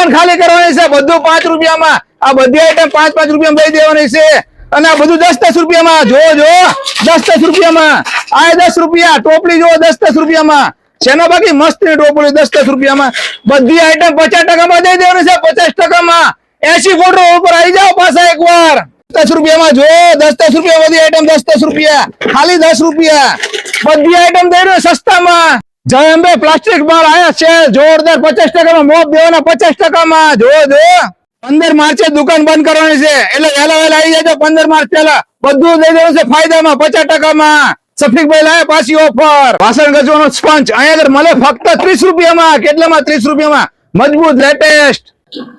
दुकान खाली करवानी छे बधुं 5 रुपया में आ बधी आइटम 5-5 रुपया में दई देवानी छे અને આ બધું 10-10 રૂપિયા માં જો 10-10 રૂપિયા માં આ 10 રૂપિયા ટોપલી જો 10-10 રૂપિયા માં છેના બાકી મસ્ત ની ટોપલી 10-10 રૂપિયા માં બધી આઈટમ 50% માં દઈ દેવાની છે 50% માં 80 ફૂટ ઉપર આવી જાવ પાછા એકવાર 10 રૂપિયા માં જો 10-10 રૂપિયા બધી આઈટમ 10-10 રૂપિયા ખાલી 10 રૂપિયા બધી આઈટમ દઈ રહ્યો સસ્તા માં જય અંબે પ્લાસ્ટિક માલ આયા છે જોરદાર 50% માં મોપ દેવાના 50% માં જો 15 માર્ચે દુકાન બંધ કરવાની છે એટલે વહેલા આવી જાય 15 માર્ચ પહેલા બધું દઈ દેવાનું છે ફાયદામાં 50% માં સફીકભાઈ લાયા પાછી ઓફર વાસણ ગજવાનો સ્પંચ અહીંયા આગળ મળે ફક્ત 30 રૂપિયામાં કેટલામાં 30 રૂપિયામાં મજબૂત લેટેસ્ટ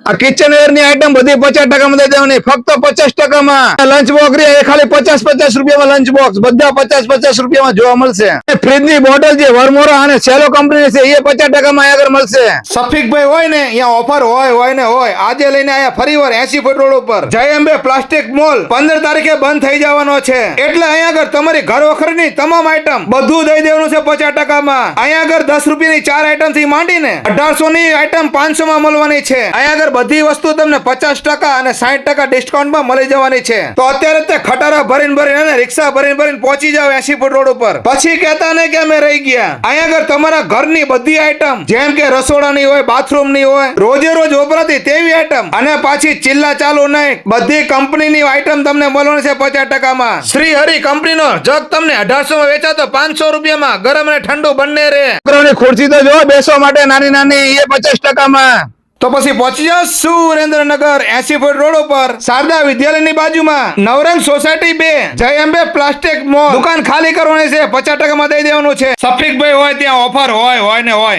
આ કિચનવેર ની આઈટમ બધી 50% માં દઈ દેવાની ફક્ત 50% માં લંચ બોક્સ રે ખાલી 50-50 રૂપિયામાં લંચ બોક્સ બધા 50-50 રૂપિયામાં જોવા મળશે ફ્રીજ ની બોટલ જે વર્મોરા અને સેલો કંપની છે એ 50% માં આગળ મળશે સફીકભાઈ હોય ને અહીંયા ઓફર હોય ને હોય આજે લઈને આયા ફરીવાર 80 ફૂટ રોડ ઉપર જય અંબે પ્લાસ્ટિક મોલ 15 તારીખે બંધ થઈ જવાનો છે એટલે અહીંયા આગળ તમારી ઘર વખરીની તમામ આઈટમ બધું દઈ દેવાનું છે 50% માં અહીંયા આગળ 10 રૂપિયાની 4 આઈટમ થી માંડીને 1800 ની આઈટમ 500 માં મળવાની છે અહીંયા આગળ બધી વસ્તુ તમને 50% અને 60% ડિસ્કાઉન્ટ માં મળી જવાની છે તો અત્યારે તે ખટારા ભરીને અને રિક્ષા ભરીને પહોંચી જાવ 80 ફૂટ રોડ ઉપર પછી કહેતા ને કે અમે રહી ગયા અહીંયા આગળ તમારા ઘરની બધી આઈટમ જેમ કે રસોડાની હોય બાથરૂમ ની હોય રોજે રોજ વપરાતી તેવી આઈટમ અને પાછી ચિલ્લા ચાલુ નહીં બધી કંપનીની આઈટમ તમને મળવાની છે 50% માં શ્રી હરિ કંપનીનો જગ તમને 1800 માં વેચાતો 500 રૂપિયામાં ગરમ અને ઠંડુ બંને રે ખુરશી તો જો બેસવા માટે નાની એ 50% માં તો પછી પહોંચી જાઓ સુરેન્દ્રનગર 80 ફૂટ રોડ ઉપર શારદા વિદ્યાલયની બાજુમાં નવરંગ સોસાયટી 2 જય અંબે પ્લાસ્ટિક મોલ દુકાન ખાલી કરવાની છે 50% માં દઈ દેવાનું છે સફીકભાઈ હોય ત્યાં ઓફર હોય ને હોય